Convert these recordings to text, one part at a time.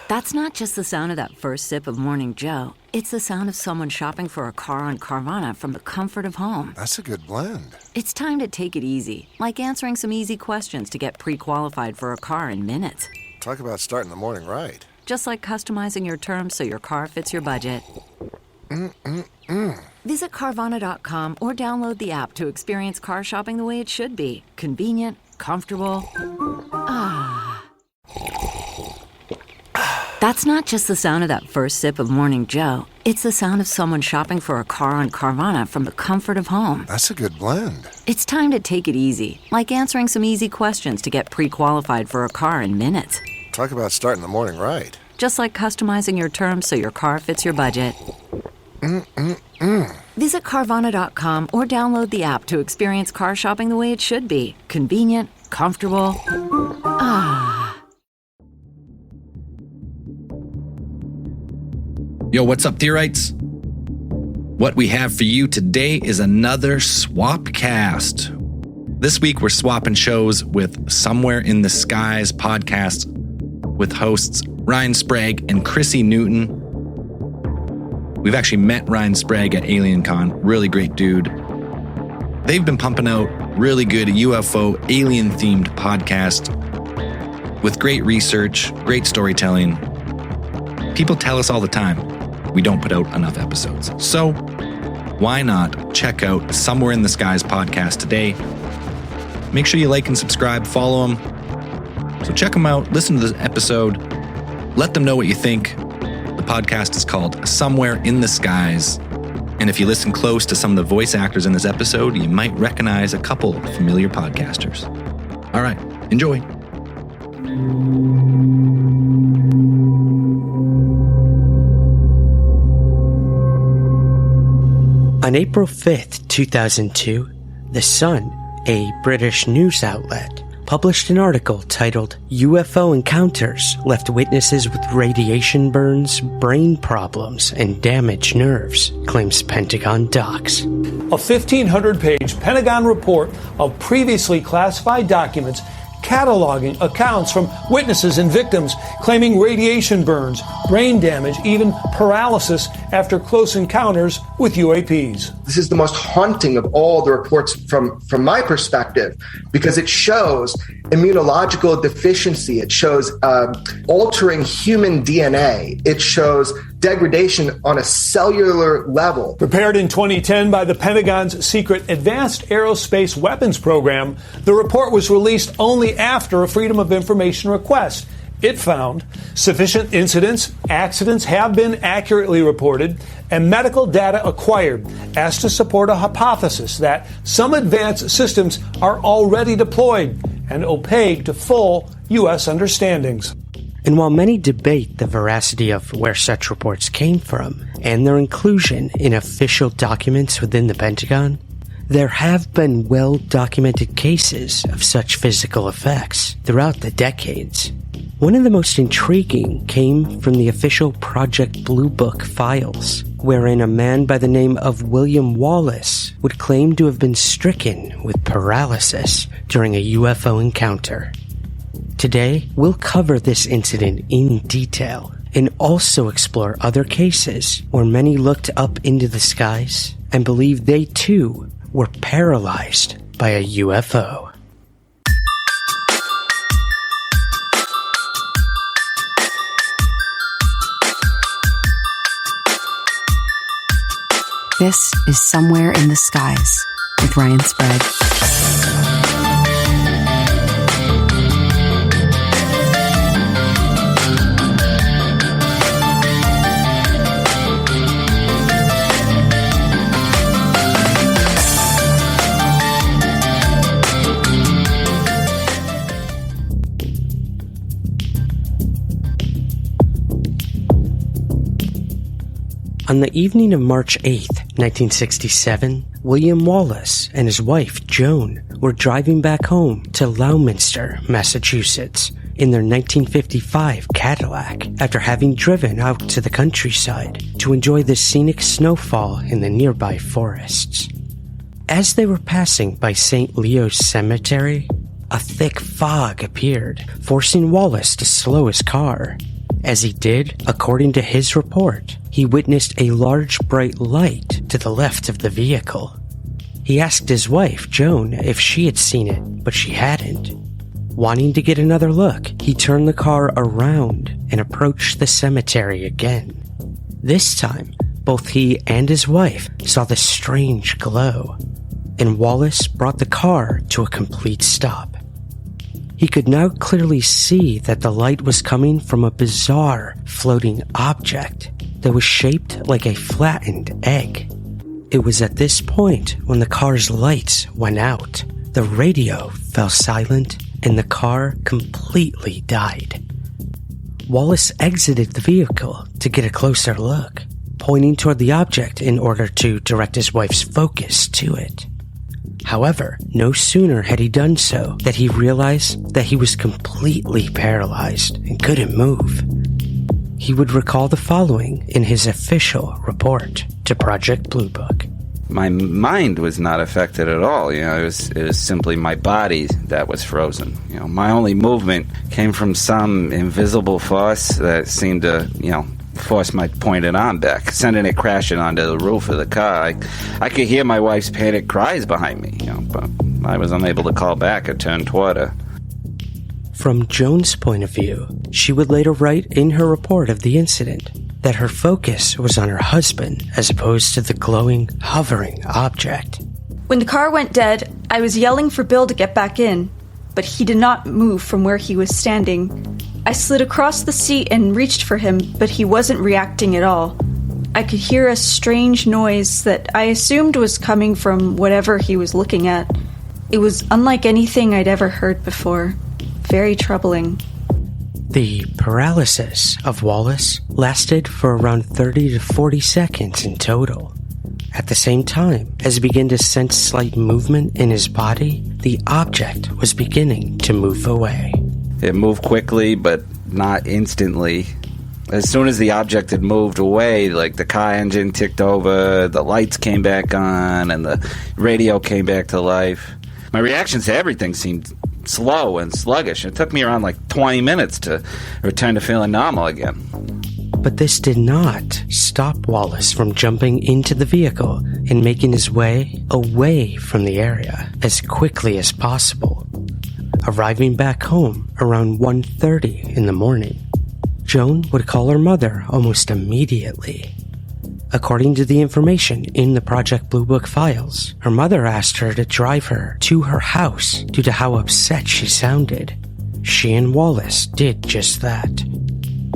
That's not just the sound of that first sip of Morning Joe. It's the sound of someone shopping for a car on Carvana from the comfort of home. That's a good blend. It's time to take it easy, like answering some easy questions to get pre-qualified for a car in minutes. Talk about starting the morning right. Just like customizing your terms so your car fits your budget. Visit Carvana.com or download the app to experience car shopping the way it should be. Convenient, comfortable. That's not just the sound of that first sip of Morning Joe. It's the sound of someone shopping for a car on Carvana from the comfort of home. That's a good blend. It's time to take it easy, like answering some easy questions to get pre-qualified for a car in minutes. Talk about starting the morning right. Just like customizing your terms so your car fits your budget. Visit Carvana.com or download the app to experience car shopping the way it should be. Convenient, comfortable. Yo, what's up, Theorites? What we have for you today is another SWAPCAST. This week, we're swapping shows with Somewhere in the Skies podcast with hosts Ryan Sprague and Chrissy Newton. We've actually met Ryan Sprague at AlienCon. Really great dude. They've been pumping out really good UFO alien-themed podcast with great research, great storytelling. People tell us all the time we don't put out enough episodes. So why not check out Somewhere in the Skies podcast today? Make sure you like and subscribe, follow them. So check them out, listen to the episode, let them know what you think. The podcast is called Somewhere in the Skies. And if you listen close to some of the voice actors in this episode, you might recognize a couple of familiar podcasters. All right, enjoy. On April 5th, 2002, The Sun, a British news outlet, published an article titled UFO Encounters Left Witnesses with Radiation Burns, Brain Problems, and Damaged Nerves, claims Pentagon docs. A 1,500-page Pentagon report of previously classified documents cataloging accounts from witnesses and victims claiming radiation burns, brain damage, even paralysis after close encounters with UAPs. This is the most haunting of all the reports from my perspective, because it shows immunological deficiency. It shows altering human DNA. It shows degradation on a cellular level. Prepared in 2010 by the Pentagon's secret Advanced Aerospace Weapons Program, the report was released only after a Freedom of Information request. It found sufficient incidents, accidents have been accurately reported, and medical data acquired as to support a hypothesis that some advanced systems are already deployed and opaque to full U.S. understandings. And while many debate the veracity of where such reports came from and their inclusion in official documents within the Pentagon, there have been well-documented cases of such physical effects throughout the decades. One of the most intriguing came from the official Project Blue Book files, wherein a man by the name of William Wallace would claim to have been stricken with paralysis during a UFO encounter. Today, we'll cover this incident in detail and also explore other cases where many looked up into the skies and believed they too were paralyzed by a UFO. This is Somewhere in the Skies with Ryan Sprague. On the evening of March 8, 1967, William Wallace and his wife, Joan, were driving back home to Leominster, Massachusetts, in their 1955 Cadillac after having driven out to the countryside to enjoy the scenic snowfall in the nearby forests. As they were passing by St. Leo's Cemetery, a thick fog appeared, forcing Wallace to slow his car. As he did, according to his report, he witnessed a large bright light to the left of the vehicle. He asked his wife, Joan, if she had seen it, but she hadn't. Wanting to get another look, he turned the car around and approached the cemetery again. This time, both he and his wife saw the strange glow, and Wallace brought the car to a complete stop. He could now clearly see that the light was coming from a bizarre floating object that was shaped like a flattened egg. It was at this point when the car's lights went out, the radio fell silent, and the car completely died. Wallace exited the vehicle to get a closer look, pointing toward the object in order to direct his wife's focus to it. However, no sooner had he done so that he realized that he was completely paralyzed and couldn't move. He would recall the following in his official report to Project Blue Book. My mind was not affected at all. It was simply my body that was frozen. My only movement came from some invisible force that seemed to, force my pointed arm back, sending it crashing onto the roof of the car. I could hear my wife's panicked cries behind me, but I was unable to call back or turn toward her. From Joan's point of view, she would later write in her report of the incident that her focus was on her husband as opposed to the glowing, hovering object. When the car went dead, I was yelling for Bill to get back in, but he did not move from where he was standing. I slid across the seat and reached for him, but he wasn't reacting at all. I could hear a strange noise that I assumed was coming from whatever he was looking at. It was unlike anything I'd ever heard before. Very troubling. The paralysis of Wallace lasted for around 30 to 40 seconds in total. At the same time, as he began to sense slight movement in his body, the object was beginning to move away. It moved quickly, but not instantly. As soon as the object had moved away, the car engine ticked over, the lights came back on, and the radio came back to life. My reactions to everything seemed slow and sluggish. It took me around 20 minutes to return to feeling normal again. But this did not stop Wallace from jumping into the vehicle and making his way away from the area as quickly as possible. Arriving back home around 1:30 in the morning, Joan would call her mother almost immediately. According to the information in the Project Blue Book files, her mother asked her to drive her to her house due to how upset she sounded. She and Wallace did just that.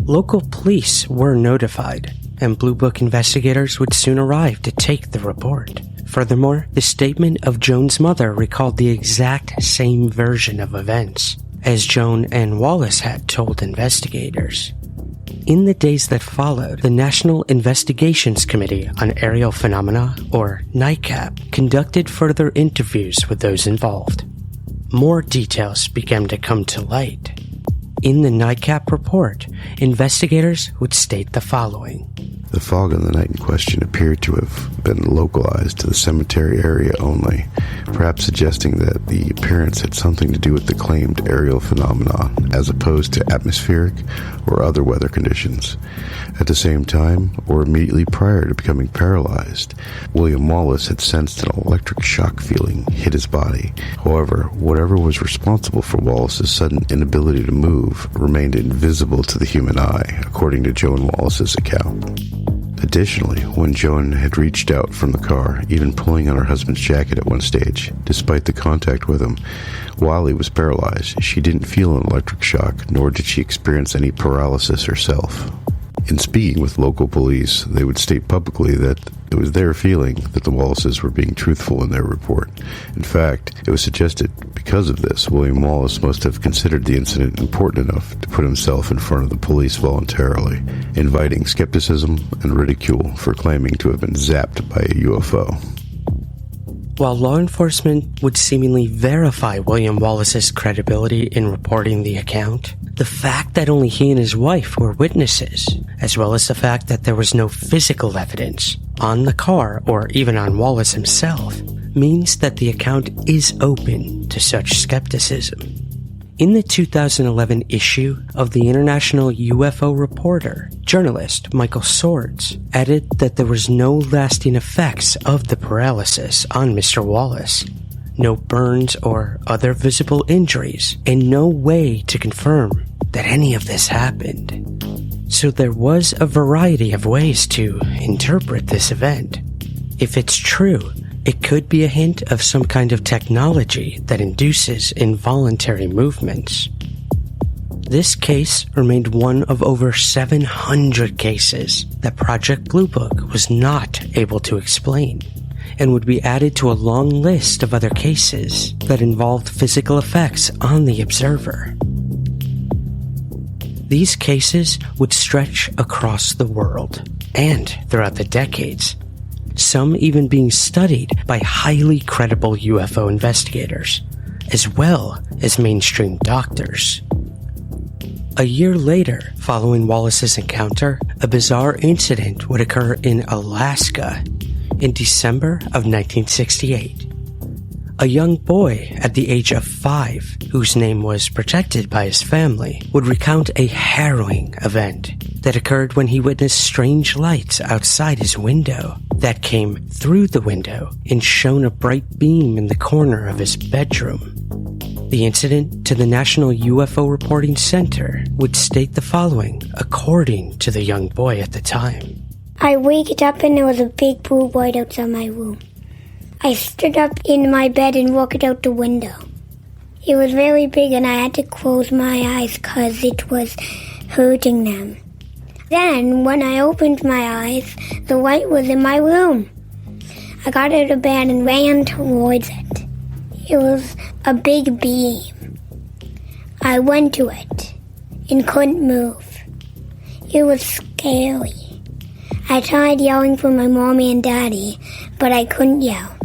Local police were notified, and Blue Book investigators would soon arrive to take the report. Furthermore, the statement of Joan's mother recalled the exact same version of events as Joan and Wallace had told investigators. In the days that followed, the National Investigations Committee on Aerial Phenomena, or NICAP, conducted further interviews with those involved. More details began to come to light. In the NICAP report, investigators would state the following. The fog on the night in question appeared to have been localized to the cemetery area only, perhaps suggesting that the appearance had something to do with the claimed aerial phenomenon, as opposed to atmospheric or other weather conditions. At the same time, or immediately prior to becoming paralyzed, William Wallace had sensed an electric shock feeling hit his body. However, whatever was responsible for Wallace's sudden inability to move remained invisible to the human eye, according to Joan Wallace's account. Additionally, when Joan had reached out from the car, even pulling on her husband's jacket at one stage, despite the contact with him, while he was paralyzed, she didn't feel an electric shock, nor did she experience any paralysis herself. In speaking with local police, they would state publicly that it was their feeling that the Wallaces were being truthful in their report. In fact, it was suggested because of this, William Wallace must have considered the incident important enough to put himself in front of the police voluntarily, inviting skepticism and ridicule for claiming to have been zapped by a UFO. While law enforcement would seemingly verify William Wallace's credibility in reporting the account, the fact that only he and his wife were witnesses, as well as the fact that there was no physical evidence on the car or even on Wallace himself, means that the account is open to such skepticism. In the 2011 issue of the International UFO Reporter, journalist Michael Swords added that there was no lasting effects of the paralysis on Mr. Wallace, no burns or other visible injuries, and no way to confirm that any of this happened. So there was a variety of ways to interpret this event. If it's true, it could be a hint of some kind of technology that induces involuntary movements. This case remained one of over 700 cases that Project Blue Book was not able to explain, and would be added to a long list of other cases that involved physical effects on the observer. These cases would stretch across the world and throughout the decades, some even being studied by highly credible UFO investigators, as well as mainstream doctors. A year later, following Wallace's encounter, a bizarre incident would occur in Alaska in December of 1968. A young boy at the age of 5, whose name was protected by his family, would recount a harrowing event that occurred when he witnessed strange lights outside his window that came through the window and shone a bright beam in the corner of his bedroom. The incident to the National UFO Reporting Center would state the following, according to the young boy at the time. I waked up and there was a big blue light outside my room. I stood up in my bed and looked out the window. It was very big and I had to close my eyes because it was hurting them. Then, when I opened my eyes, the light was in my room. I got out of bed and ran towards it. It was a big beam. I went to it and couldn't move. It was scary. I tried yelling for my mommy and daddy, but I couldn't yell.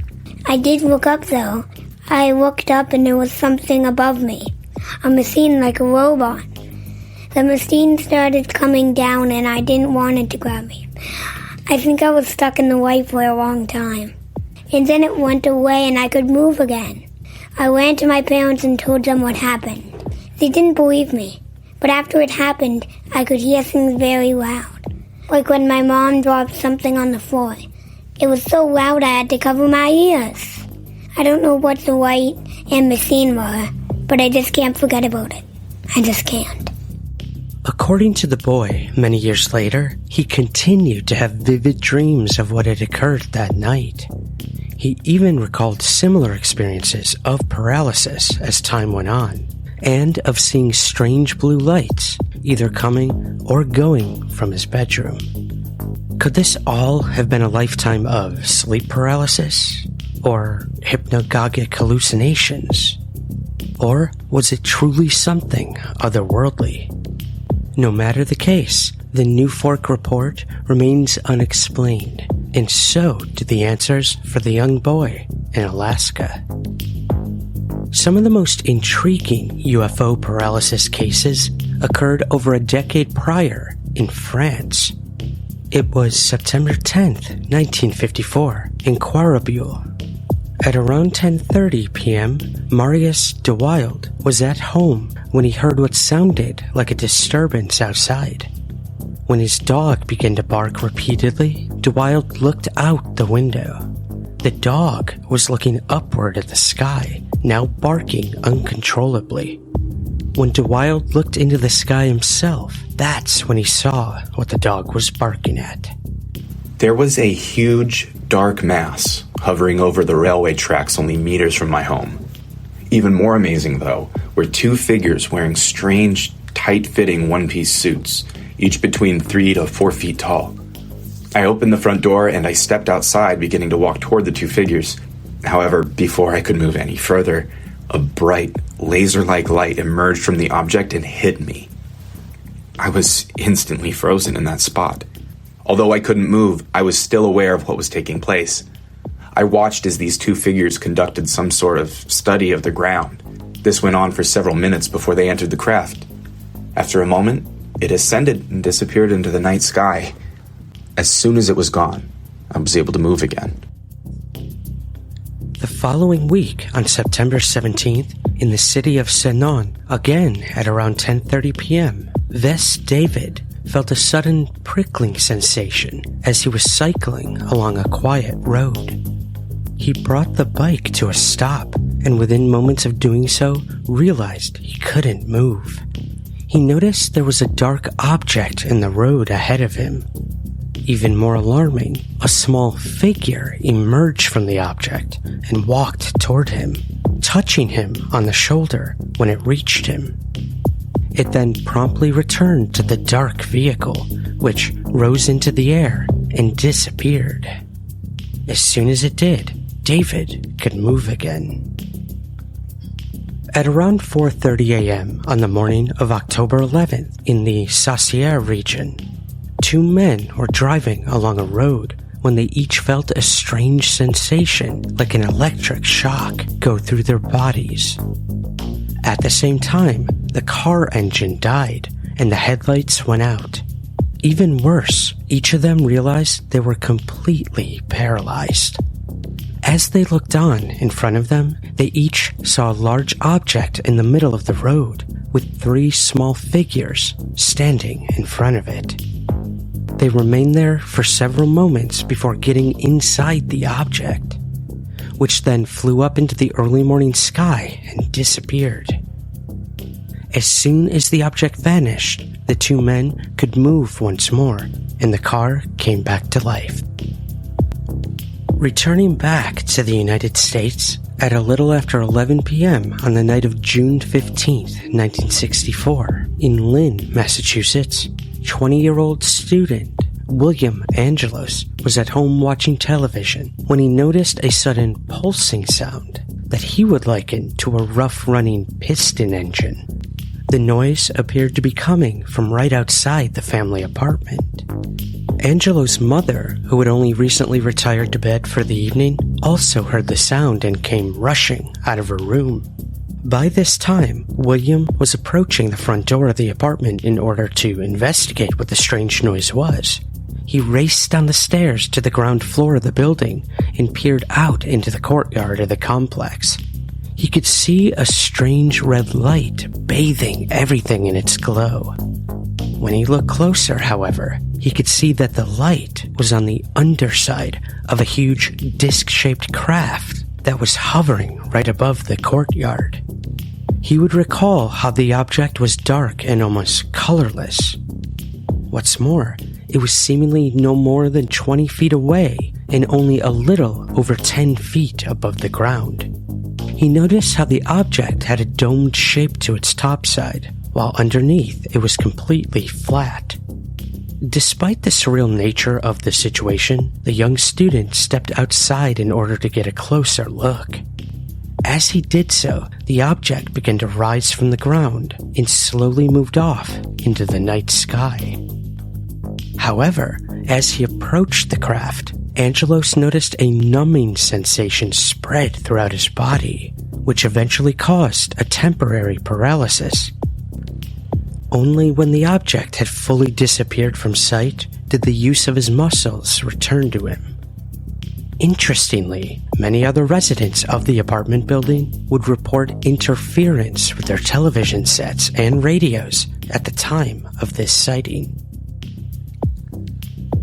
I did look up though. I looked up and there was something above me. A machine like a robot. The machine started coming down and I didn't want it to grab me. I think I was stuck in the light for a long time. And then it went away and I could move again. I ran to my parents and told them what happened. They didn't believe me. But after it happened, I could hear things very loud. Like when my mom dropped something on the floor. It was so loud I had to cover my ears. I don't know what the light and machine were, but I just can't forget about it. I just can't. According to the boy, many years later, he continued to have vivid dreams of what had occurred that night. He even recalled similar experiences of paralysis as time went on, and of seeing strange blue lights, either coming or going from his bedroom. Could this all have been a lifetime of sleep paralysis? Or hypnagogic hallucinations? Or was it truly something otherworldly? No matter the case, the New Fork report remains unexplained, and so do the answers for the young boy in Alaska. Some of the most intriguing UFO paralysis cases occurred over a decade prior in France. It was September 10th, 1954, in Quarabule. At around 10:30 p.m., Marius de Wilde was at home when he heard what sounded like a disturbance outside. When his dog began to bark repeatedly, de Wilde looked out the window. The dog was looking upward at the sky, now barking uncontrollably. When de Wilde looked into the sky himself, that's when he saw what the dog was barking at. There was a huge, dark mass hovering over the railway tracks only meters from my home. Even more amazing, though, were two figures wearing strange, tight-fitting one-piece suits, each between 3 to 4 feet tall. I opened the front door and I stepped outside, beginning to walk toward the two figures. However, before I could move any further, a bright, laser-like light emerged from the object and hit me. I was instantly frozen in that spot. Although I couldn't move, I was still aware of what was taking place. I watched as these two figures conducted some sort of study of the ground. This went on for several minutes before they entered the craft. After a moment, it ascended and disappeared into the night sky. As soon as it was gone, I was able to move again. The following week, on September 17th, in the city of Senon, again at around 10:30 p.m., Ves David felt a sudden prickling sensation as he was cycling along a quiet road. He brought the bike to a stop, and within moments of doing so, realized he couldn't move. He noticed there was a dark object in the road ahead of him. Even more alarming, a small figure emerged from the object and walked toward him, touching him on the shoulder when it reached him. It then promptly returned to the dark vehicle, which rose into the air and disappeared. As soon as it did, David could move again. At around 4:30 a.m. on the morning of October 11th in the Saucier region, two men were driving along a road when they each felt a strange sensation like an electric shock go through their bodies. At the same time, the car engine died and the headlights went out. Even worse, each of them realized they were completely paralyzed. As they looked on in front of them, they each saw a large object in the middle of the road with three small figures standing in front of it. They remained there for several moments before getting inside the object, which then flew up into the early morning sky and disappeared. As soon as the object vanished, the two men could move once more, and the car came back to life. Returning back to the United States, at a little after 11 p.m. on the night of June 15, 1964, in Lynn, Massachusetts, 20-year-old student William Angelos was at home watching television when he noticed a sudden pulsing sound that he would liken to a rough-running piston engine. The noise appeared to be coming from right outside the family apartment. Angelo's mother, who had only recently retired to bed for the evening, also heard the sound and came rushing out of her room. By this time, William was approaching the front door of the apartment in order to investigate what the strange noise was. He raced down the stairs to the ground floor of the building and peered out into the courtyard of the complex. He could see a strange red light bathing everything in its glow. When he looked closer, however, he could see that the light was on the underside of a huge disc-shaped craft that was hovering right above the courtyard. He would recall how the object was dark and almost colorless. What's more, it was seemingly no more than 20 feet away and only a little over 10 feet above the ground. He noticed how the object had a domed shape to its topside, while underneath it was completely flat. Despite the surreal nature of the situation, the young student stepped outside in order to get a closer look. As he did so, the object began to rise from the ground and slowly moved off into the night sky. However, as he approached the craft, Angelos noticed a numbing sensation spread throughout his body, which eventually caused a temporary paralysis. Only when the object had fully disappeared from sight did the use of his muscles return to him. Interestingly, many other residents of the apartment building would report interference with their television sets and radios at the time of this sighting.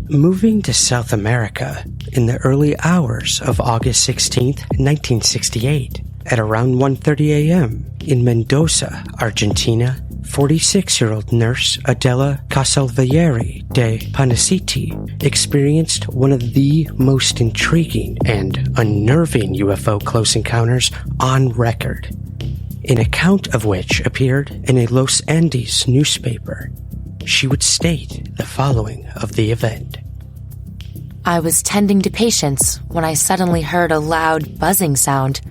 Moving to South America, in the early hours of August 16, 1968, at around 1:30 a.m. in Mendoza, Argentina, 46-year-old nurse Adela Casalvieri de Panaciti experienced one of the most intriguing and unnerving UFO close encounters on record, an account of which appeared in a Los Andes newspaper. She would state the following of the event. I was tending to patients when I suddenly heard a loud buzzing sound.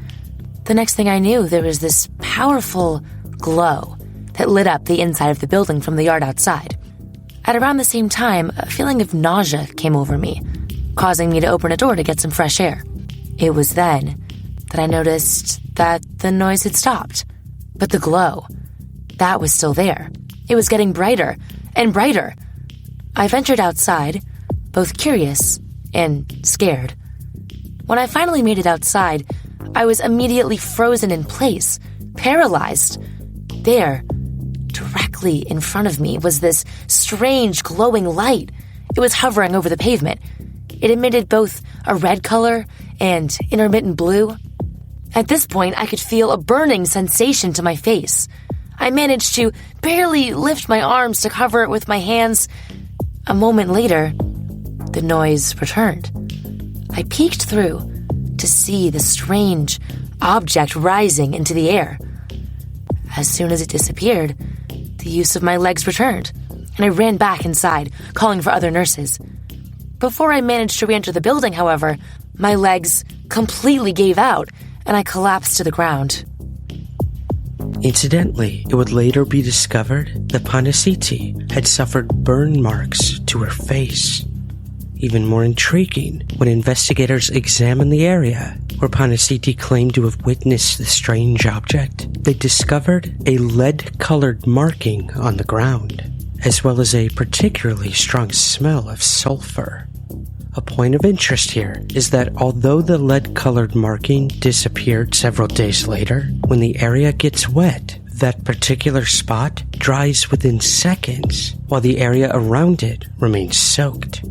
The next thing I knew, there was this powerful glow that lit up the inside of the building from the yard outside. At around the same time, a feeling of nausea came over me, causing me to open a door to get some fresh air. It was then that I noticed that the noise had stopped, but the glow, that was still there. It was getting brighter and brighter. I ventured outside, both curious and scared. When I finally made it outside, I was immediately frozen in place, paralyzed. There, directly in front of me, was this strange glowing light. It was hovering over the pavement. It emitted both a red color and intermittent blue. At this point, I could feel a burning sensation to my face. I managed to barely lift my arms to cover it with my hands. A moment later, the noise returned. I peeked through to see the strange object rising into the air. As soon as it disappeared, the use of my legs returned, and I ran back inside, calling for other nurses. Before I managed to re-enter the building, however, my legs completely gave out, and I collapsed to the ground. Incidentally, it would later be discovered that Panaciti had suffered burn marks to her face. Even more intriguing, when investigators examined the area where Panaciti claimed to have witnessed the strange object, they discovered a lead-colored marking on the ground, as well as a particularly strong smell of sulfur. A point of interest here is that although the lead-colored marking disappeared several days later, when the area gets wet, that particular spot dries within seconds, while the area around it remains soaked.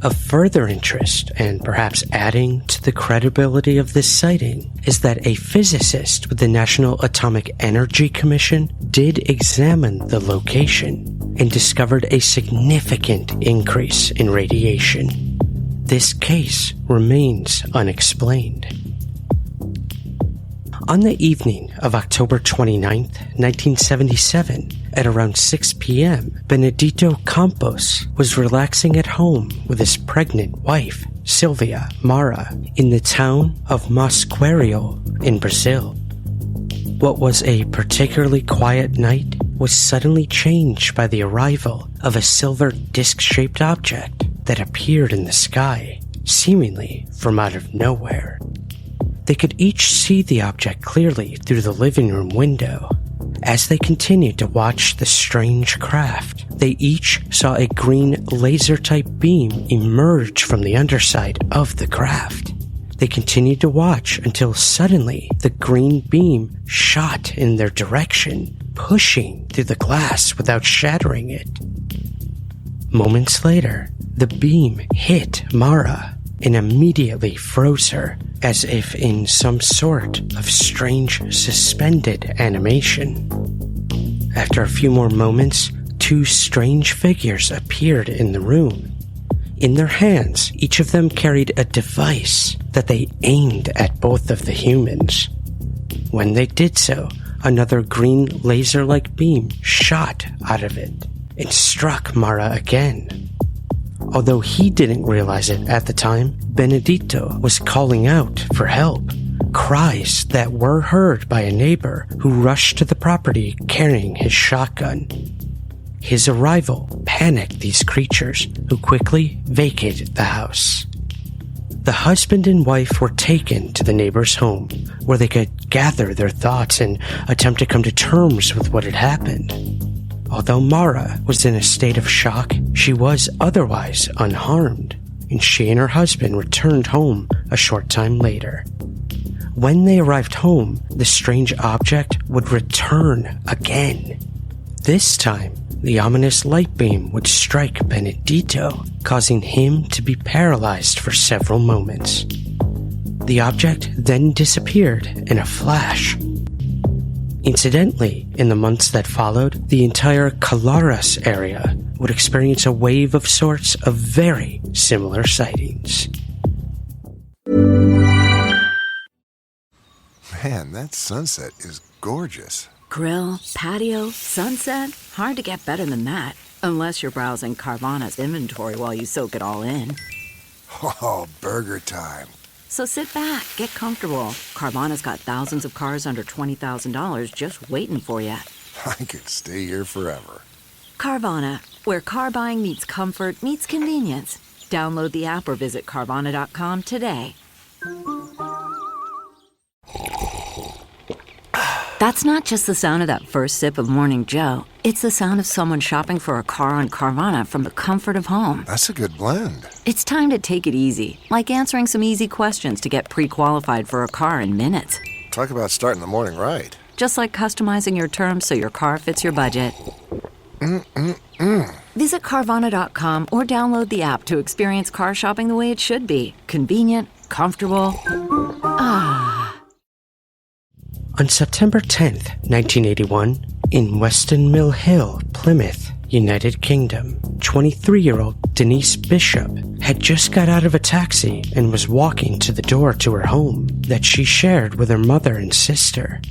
Of further interest, and perhaps adding to the credibility of this sighting, is that a physicist with the National Atomic Energy Commission did examine the location and discovered a significant increase in radiation. This case remains unexplained. On the evening of October 29th, 1977, at around 6 p.m., Benedito Campos was relaxing at home with his pregnant wife, Silvia Mara, in the town of Mosqueiro in Brazil. What was a particularly quiet night was suddenly changed by the arrival of a silver disc-shaped object that appeared in the sky, seemingly from out of nowhere. They could each see the object clearly through the living room window. As they continued to watch the strange craft, they each saw a green laser-type beam emerge from the underside of the craft. They continued to watch until suddenly the green beam shot in their direction, pushing through the glass without shattering it. Moments later, the beam hit Mara and immediately froze her, as if in some sort of strange suspended animation. After a few more moments, two strange figures appeared in the room. In their hands, each of them carried a device that they aimed at both of the humans. When they did so, another green laser-like beam shot out of it and struck Mara again. Although he didn't realize it at the time, Benedito was calling out for help, cries that were heard by a neighbor who rushed to the property carrying his shotgun. His arrival panicked these creatures, who quickly vacated the house. The husband and wife were taken to the neighbor's home, where they could gather their thoughts and attempt to come to terms with what had happened. Although Mara was in a state of shock, she was otherwise unharmed, and she and her husband returned home a short time later. When they arrived home, the strange object would return again. This time, the ominous light beam would strike Benedito, causing him to be paralyzed for several moments. The object then disappeared in a flash. Incidentally, in the months that followed, the entire Colares area would experience a wave of sorts of very similar sightings. Man, that sunset is gorgeous. Grill, patio, sunset. Hard to get better than that. Unless you're browsing Carvana's inventory while you soak it all in. Oh, burger time. So sit back, get comfortable. Carvana's got thousands of cars under $20,000 just waiting for you. I could stay here forever. Carvana, where car buying meets comfort meets convenience. Download the app or visit Carvana.com today. That's not just the sound of that first sip of Morning Joe. It's the sound of someone shopping for a car on Carvana from the comfort of home. That's a good blend. It's time to take it easy, like answering some easy questions to get pre-qualified for a car in minutes. Talk about starting the morning right. just like customizing your terms so your car fits your budget. Visit Carvana.com or download the app to experience car shopping the way it should be. Convenient, comfortable. On September 10th, 1981, in Weston Mill Hill, Plymouth, United Kingdom, 23-year-old Denise Bishop had just got out of a taxi and was walking to the door to her home that she shared with her mother and sister.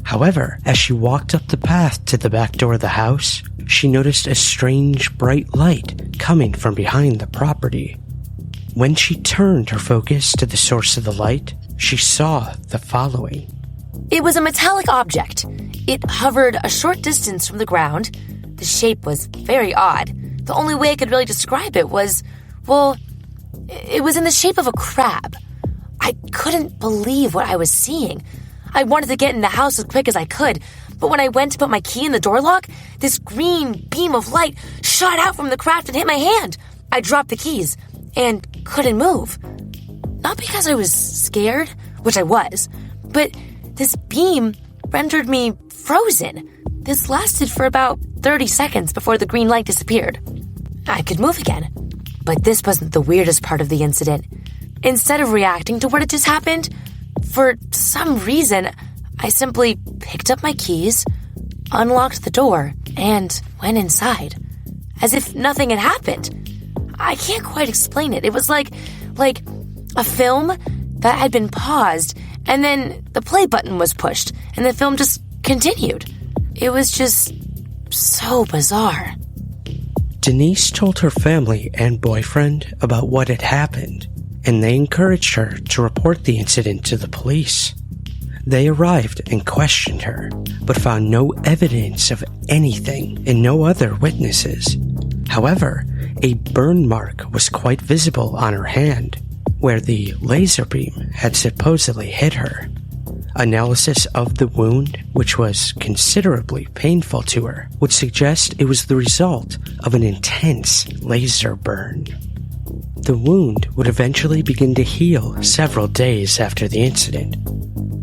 However, as she walked up the path to the back door of the house, she noticed a strange bright light coming from behind the property. When she turned her focus to the source of the light, she saw the following. It was a metallic object. It hovered a short distance from the ground. The shape was very odd. The only way I could really describe it was, well, it was in the shape of a crab. I couldn't believe what I was seeing. I wanted to get in the house as quick as I could, but when I went to put my key in the door lock, this green beam of light shot out from the craft and hit my hand. I dropped the keys and couldn't move. Not because I was scared, which I was, but this beam rendered me frozen. This lasted for about 30 seconds before the green light disappeared. I could move again. But this wasn't the weirdest part of the incident. Instead of reacting to what had just happened, for some reason, I simply picked up my keys, unlocked the door, and went inside. As if nothing had happened. I can't quite explain it. It was like a film that had been paused, and then the play button was pushed, and the film just continued. It was just so bizarre. Denise told her family and boyfriend about what had happened, and they encouraged her to report the incident to the police. They arrived and questioned her, but found no evidence of anything and no other witnesses. However, a burn mark was quite visible on her hand, where the laser beam had supposedly hit her. Analysis of the wound, which was considerably painful to her, would suggest it was the result of an intense laser burn. The wound would eventually begin to heal several days after the incident,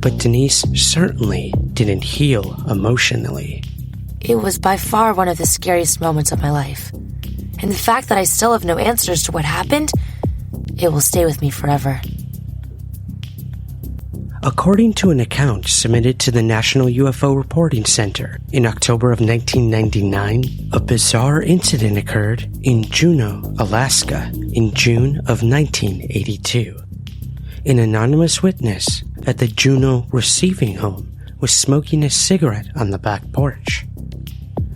but Denise certainly didn't heal emotionally. It was by far one of the scariest moments of my life. And the fact that I still have no answers to what happened, it will stay with me forever. According to an account submitted to the National UFO Reporting Center in October of 1999, a bizarre incident occurred in Juneau, Alaska, in June of 1982. An anonymous witness at the Juneau receiving home was smoking a cigarette on the back porch.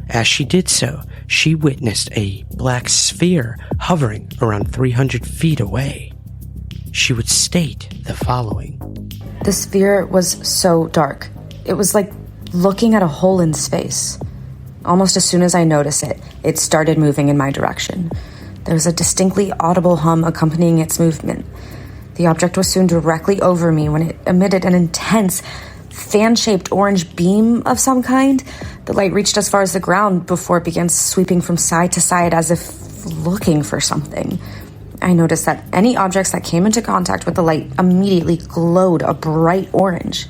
As she did so, she witnessed a black sphere hovering around 300 feet away. She would state the following. The sphere was so dark. It was like looking at a hole in space. Almost as soon as I noticed it, it started moving in my direction. There was a distinctly audible hum accompanying its movement. The object was soon directly over me when it emitted an intense, fan-shaped orange beam of some kind. The light reached as far as the ground before it began sweeping from side to side as if looking for something. I noticed that any objects that came into contact with the light immediately glowed a bright orange.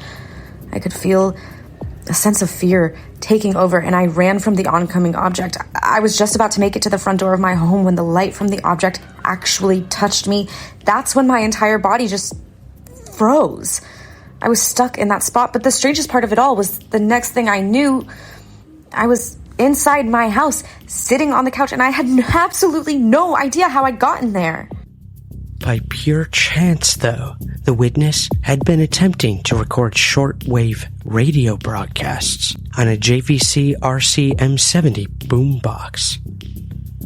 I could feel a sense of fear taking over, and I ran from the oncoming object. I was just about to make it to the front door of my home when the light from the object actually touched me. That's when my entire body just froze. I was stuck in that spot, but the strangest part of it all was the next thing I knew, I was inside my house, sitting on the couch, and I had absolutely no idea how I'd gotten there. By pure chance, though, the witness had been attempting to record shortwave radio broadcasts on a JVC RC M70 boombox.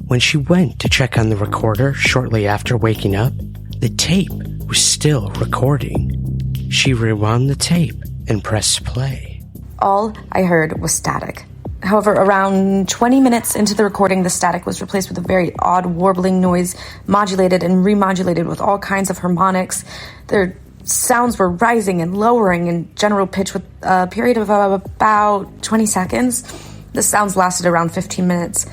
When she went to check on the recorder shortly after waking up, the tape was still recording. She rewound the tape and pressed play. All I heard was static. However, around 20 minutes into the recording, the static was replaced with a very odd warbling noise, modulated and remodulated with all kinds of harmonics. Their sounds were rising and lowering in general pitch with a period of about 20 seconds. The sounds lasted around 15 minutes,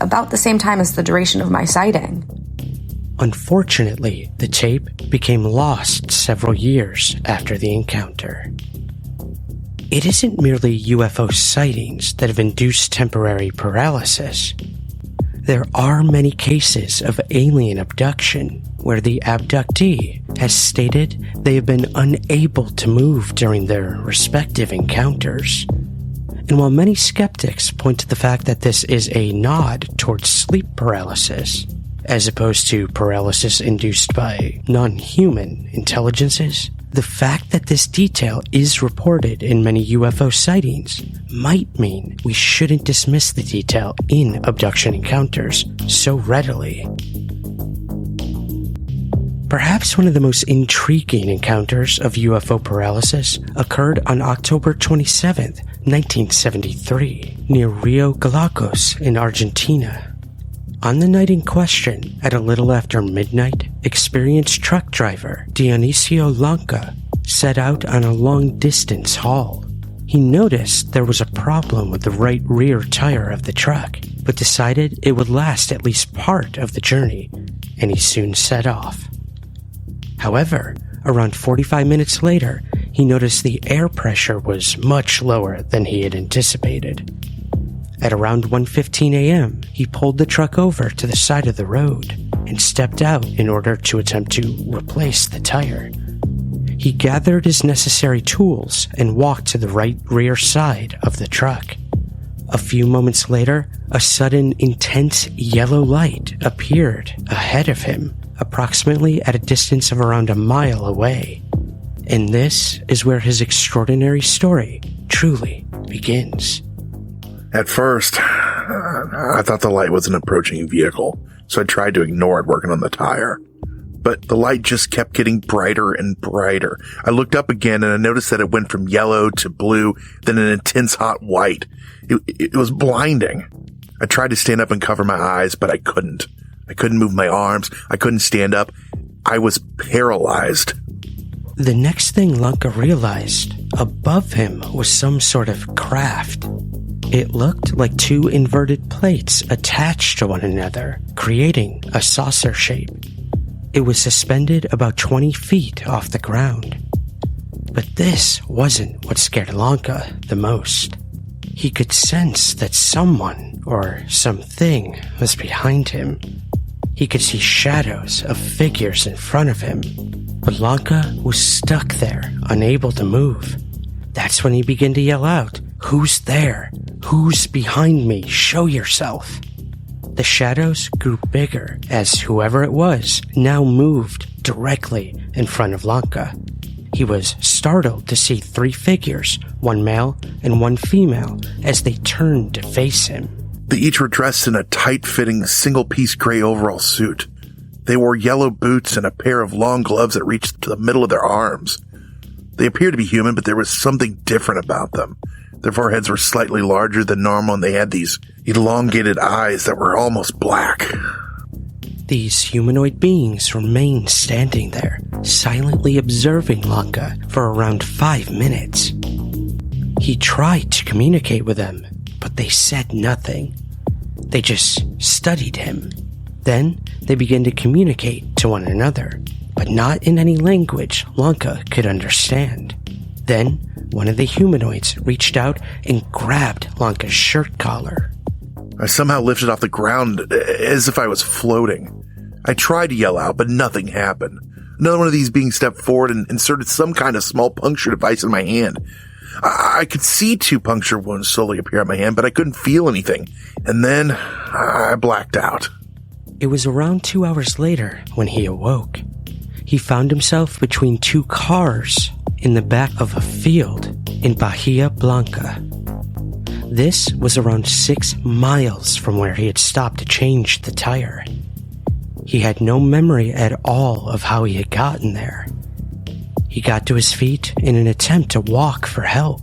about the same time as the duration of my sighting. Unfortunately, the tape became lost several years after the encounter. it isn't merely UFO sightings that have induced temporary paralysis. There are many cases of alien abduction where the abductee has stated they have been unable to move during their respective encounters. And while many skeptics point to the fact that this is a nod towards sleep paralysis, as opposed to paralysis induced by non-human intelligences, the fact that this detail is reported in many UFO sightings might mean we shouldn't dismiss the detail in abduction encounters so readily. Perhaps one of the most intriguing encounters of UFO paralysis occurred on October 27, 1973, near Rio Gallegos in Argentina. On the night in question, at a little after midnight, experienced truck driver Dionisio Lanca set out on a long-distance haul. He noticed there was a problem with the right rear tire of the truck, but decided it would last at least part of the journey, and he soon set off. However, around 45 minutes later, he noticed the air pressure was much lower than he had anticipated. At around 1:15 a.m., he pulled the truck over to the side of the road and stepped out in order to attempt to replace the tire. He gathered his necessary tools and walked to the right rear side of the truck. A few moments later, a sudden intense yellow light appeared ahead of him, approximately at a distance of around a mile away. And this is where his extraordinary story truly begins. At first, I thought the light was an approaching vehicle, so I tried to ignore it working on the tire. But the light just kept getting brighter and brighter. I looked up again and I noticed that it went from yellow to blue, then an intense hot white. It was blinding. I tried to stand up and cover my eyes, but I couldn't. I couldn't move my arms. I couldn't stand up. I was paralyzed. The next thing Lanca realized, above him was some sort of craft. It looked like two inverted plates attached to one another, creating a saucer shape. It was suspended about 20 feet off the ground. But this wasn't what scared Lanca the most. He could sense that someone or something was behind him. He could see shadows of figures in front of him, but Lanca was stuck there, unable to move. That's when he began to yell out, "Who's there? Who's behind me? Show yourself." The shadows grew bigger as whoever it was now moved directly in front of Lanca. He was startled to see three figures, one male and one female, as they turned to face him. They each were dressed in a tight-fitting, single-piece gray overall suit. They wore yellow boots and a pair of long gloves that reached to the middle of their arms. They appeared to be human, but there was something different about them. Their foreheads were slightly larger than normal, and they had these elongated eyes that were almost black. These humanoid beings remained standing there, silently observing Lanca for around 5 minutes. He tried to communicate with them, but they said nothing. They just studied him. Then they began to communicate to one another, but not in any language Lanca could understand. Then one of the humanoids reached out and grabbed Lanca's shirt collar. I somehow lifted off the ground as if I was floating. I tried to yell out, but nothing happened. Another one of these beings stepped forward and inserted some kind of small puncture device in my hand. I could see 2 puncture wounds slowly appear on my hand, but I couldn't feel anything. And then I blacked out. It was around 2 hours later when he awoke. He found himself between 2 cars in the back of a field in Bahia Blanca. This was around 6 miles from where he had stopped to change the tire. He had no memory at all of how he had gotten there. He got to his feet in an attempt to walk for help.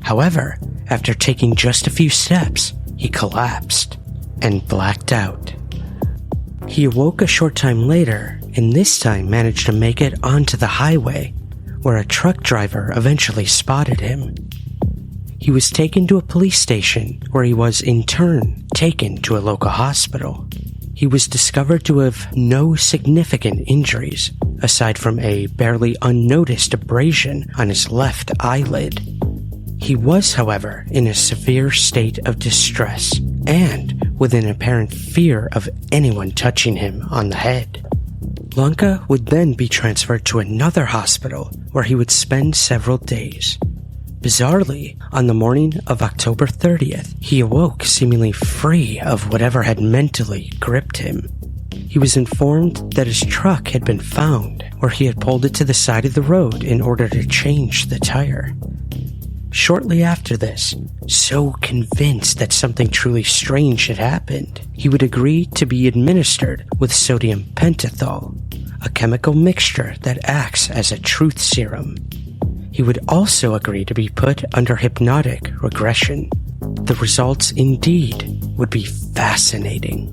However, after taking just a few steps, he collapsed and blacked out. He awoke a short time later, and this time managed to make it onto the highway, where a truck driver eventually spotted him. He was taken to a police station, where he was in turn taken to a local hospital. He was discovered to have no significant injuries, aside from a barely unnoticed abrasion on his left eyelid. He was, however, in a severe state of distress and with an apparent fear of anyone touching him on the head. Lanka would then be transferred to another hospital where he would spend several days. Bizarrely, on the morning of October 30th, he awoke seemingly free of whatever had mentally gripped him. He was informed that his truck had been found where he had pulled it to the side of the road in order to change the tire. Shortly after this, so convinced that something truly strange had happened, he would agree to be administered with sodium pentothal, a chemical mixture that acts as a truth serum. He would also agree to be put under hypnotic regression. The results, indeed, would be fascinating.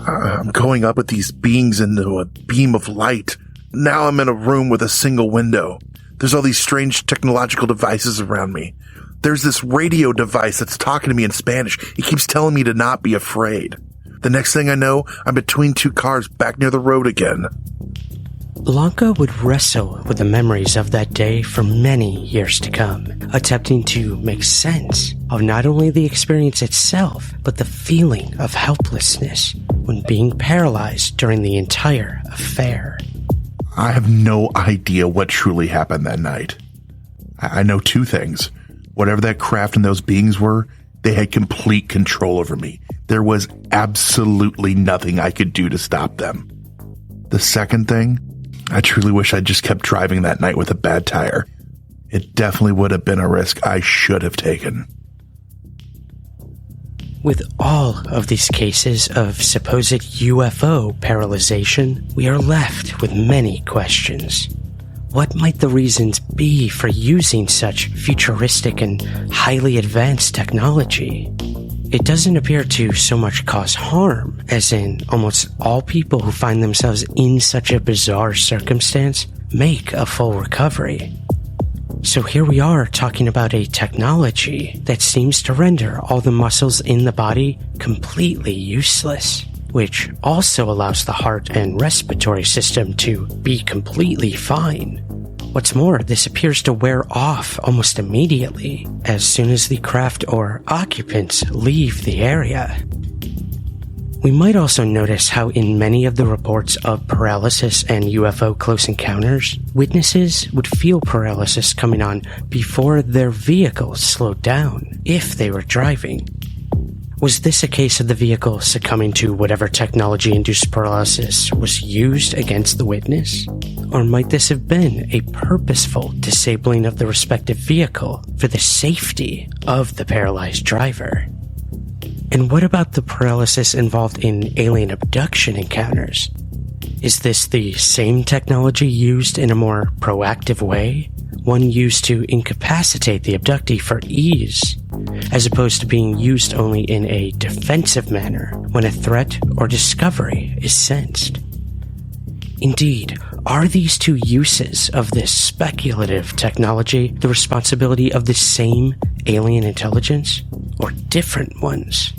I'm going up with these beings into a beam of light. Now I'm in a room with a single window. There's all these strange technological devices around me. There's this radio device that's talking to me in Spanish. It keeps telling me to not be afraid. The next thing I know, I'm between two cars back near the road again. Lanka would wrestle with the memories of that day for many years to come, attempting to make sense of not only the experience itself, but the feeling of helplessness when being paralyzed during the entire affair. I have no idea what truly happened that night. I know two things. Whatever that craft and those beings were, they had complete control over me. There was absolutely nothing I could do to stop them. The second thing, I truly wish I'd just kept driving that night with a bad tire. It definitely would have been a risk I should have taken. With all of these cases of supposed UFO paralyzation, we are left with many questions. What might the reasons be for using such futuristic and highly advanced technology? It doesn't appear to so much cause harm, as in almost all people who find themselves in such a bizarre circumstance make a full recovery. So here we are talking about a technology that seems to render all the muscles in the body completely useless, which also allows the heart and respiratory system to be completely fine. What's more, this appears to wear off almost immediately as soon as the craft or occupants leave the area. We might also notice how in many of the reports of paralysis and UFO close encounters, witnesses would feel paralysis coming on before their vehicle slowed down, if they were driving. Was this a case of the vehicle succumbing to whatever technology-induced paralysis was used against the witness? Or might this have been a purposeful disabling of the respective vehicle for the safety of the paralyzed driver? And what about the paralysis involved in alien abduction encounters? Is this the same technology used in a more proactive way? One used to incapacitate the abductee for ease, as opposed to being used only in a defensive manner when a threat or discovery is sensed? Indeed, are these two uses of this speculative technology the responsibility of the same alien intelligence, or different ones?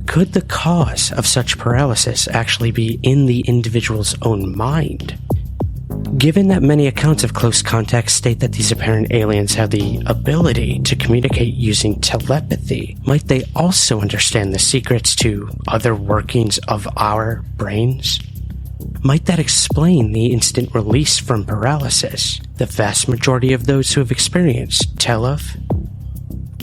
Could the cause of such paralysis actually be in the individual's own mind? Given that many accounts of close contact state that these apparent aliens have the ability to communicate using telepathy, might they also understand the secrets to other workings of our brains? Might that explain the instant release from paralysis the vast majority of those who have experienced tell of?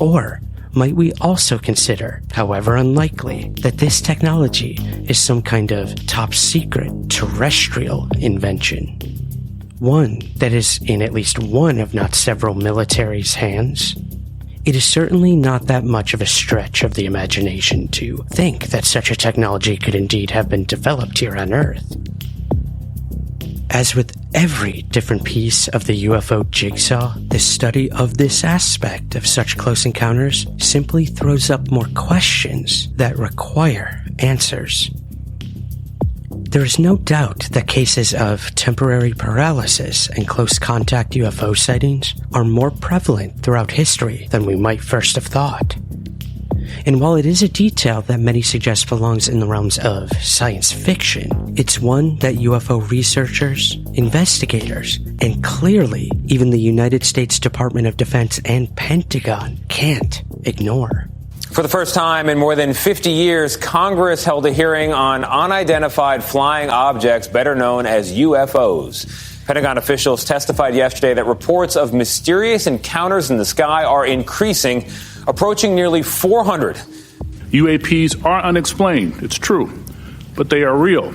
Or might we also consider, however unlikely, that this technology is some kind of top-secret terrestrial invention? One that is in at least one, if not several, militaries' hands? It is certainly not that much of a stretch of the imagination to think that such a technology could indeed have been developed here on Earth. As with every different piece of the UFO jigsaw, the study of this aspect of such close encounters simply throws up more questions that require answers. There is no doubt that cases of temporary paralysis and close contact UFO sightings are more prevalent throughout history than we might first have thought. And while it is a detail that many suggest belongs in the realms of science fiction, it's one that UFO researchers, investigators, and clearly even the United States Department of Defense and Pentagon can't ignore. For the first time in more than 50 years, Congress held a hearing on unidentified flying objects, better known as UFOs. Pentagon officials testified yesterday that reports of mysterious encounters in the sky are increasing, approaching nearly 400. UAPs are unexplained, it's true, but they are real.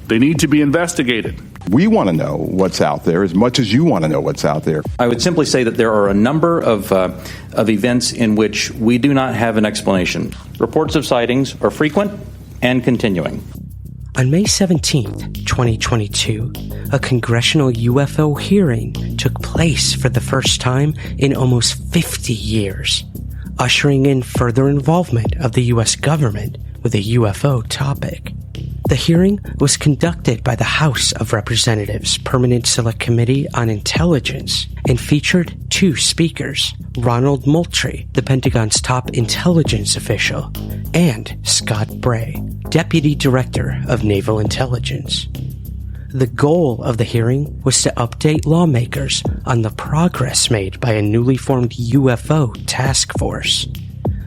They need to be investigated. We want to know what's out there as much as you want to know what's out there. I would simply say that there are a number of events in which we do not have an explanation. Reports of sightings are frequent and continuing. On May 17th, 2022, a congressional UFO hearing took place for the first time in almost 50 years, ushering in further involvement of the U.S. government with a UFO topic. The hearing was conducted by the House of Representatives Permanent Select Committee on Intelligence and featured two speakers, Ronald Moultrie, the Pentagon's top intelligence official, and Scott Bray, Deputy Director of Naval Intelligence. The goal of the hearing was to update lawmakers on the progress made by a newly formed UFO task force.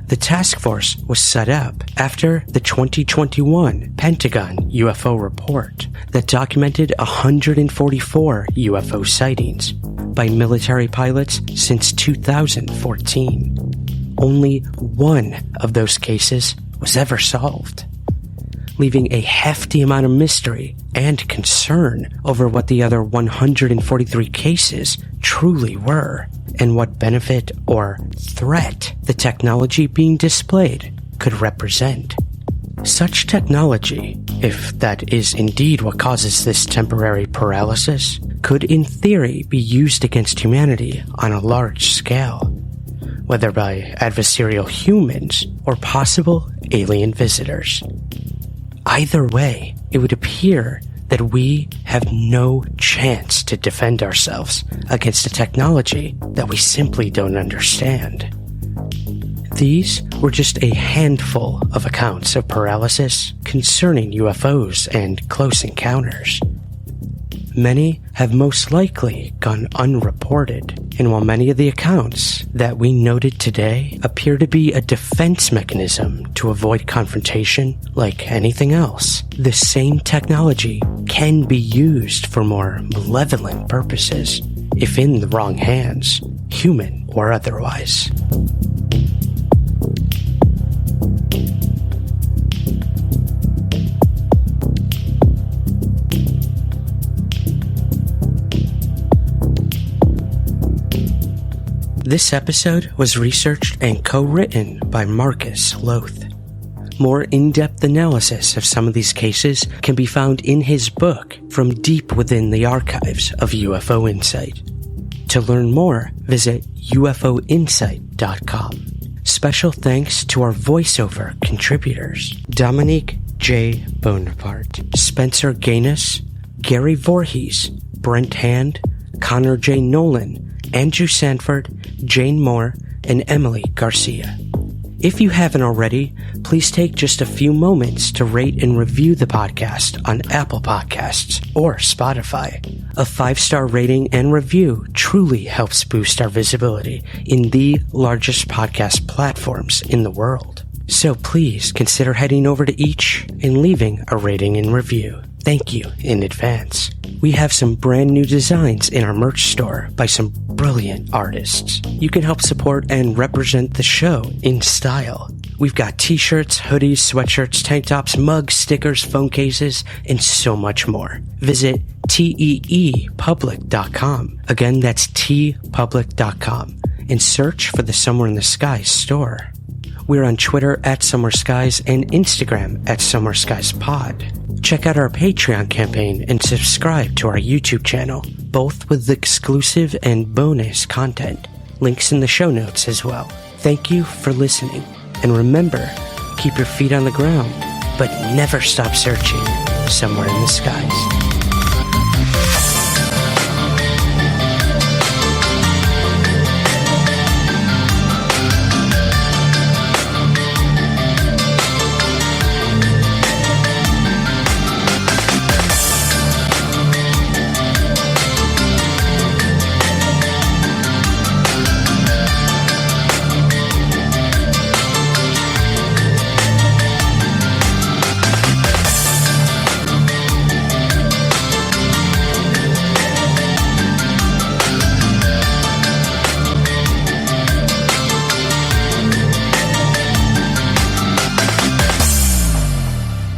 The task force was set up after the 2021 Pentagon UFO report that documented 144 UFO sightings by military pilots since 2014. Only one of those cases was ever solved, leaving a hefty amount of mystery and concern over what the other 143 cases truly were, and what benefit or threat the technology being displayed could represent. Such technology, if that is indeed what causes this temporary paralysis, could in theory be used against humanity on a large scale, whether by adversarial humans or possible alien visitors. Either way, it would appear that we have no chance to defend ourselves against a technology that we simply don't understand. These were just a handful of accounts of paralysis concerning UFOs and close encounters. Many have most likely gone unreported, and while many of the accounts that we noted today appear to be a defense mechanism to avoid confrontation like anything else, the same technology can be used for more malevolent purposes, if in the wrong hands, human or otherwise. This episode was researched and co-written by Marcus Loth. More in-depth analysis of some of these cases can be found in his book, From Deep Within the Archives of UFO Insight. To learn more, visit ufoinsight.com. Special thanks to our voiceover contributors, Dominique J. Bonaparte, Spencer Gaines, Gary Voorhees, Brent Hand, Connor J. Nolan, Andrew Sanford, Jane Moore, and Emily Garcia. If you haven't already, please take just a few moments to rate and review the podcast on Apple Podcasts or Spotify. A 5-star rating and review truly helps boost our visibility in the largest podcast platforms in the world. So please consider heading over to each and leaving a rating and review. Thank you in advance. We have some brand new designs in our merch store by some brilliant artists. You can help support and represent the show in style. We've got t-shirts, hoodies, sweatshirts, tank tops, mugs, stickers, phone cases, and so much more. Visit teepublic.com. Again, that's teepublic.com. And search for the Somewhere in the Skies store. We're on Twitter at Somewhere Skies and Instagram at Somewhere Skies Pod. Check out our Patreon campaign and subscribe to our YouTube channel, both with exclusive and bonus content. Links in the show notes as well. Thank you for listening. And remember, keep your feet on the ground, but never stop searching somewhere in the skies.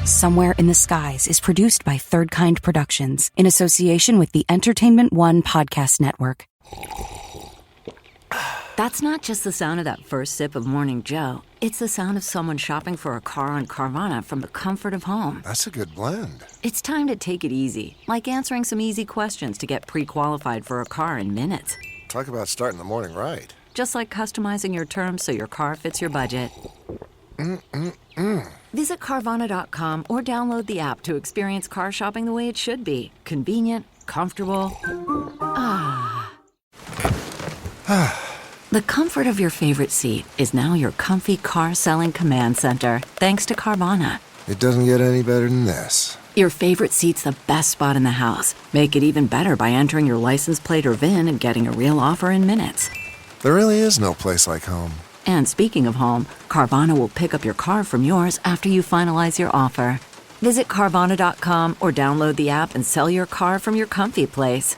Somewhere in the Skies is produced by Third Kind Productions in association with the Entertainment One Podcast Network. That's not just the sound of that first sip of Morning Joe. It's the sound of someone shopping for a car on Carvana from the comfort of home. That's a good blend. It's time to take it easy, like answering some easy questions to get pre-qualified for a car in minutes. Talk about starting the morning right. Just like customizing your terms so your car fits your budget. Visit Carvana.com or download the app to experience car shopping the way it should be. Convenient, comfortable. The comfort of your favorite seat is now your comfy car selling command center, thanks to Carvana. It doesn't get any better than this. Your favorite seat's the best spot in the house. Make it even better by entering your license plate or VIN and getting a real offer in minutes. There really is no place like home. And speaking of home, Carvana will pick up your car from yours after you finalize your offer. Visit Carvana.com or download the app and sell your car from your comfy place.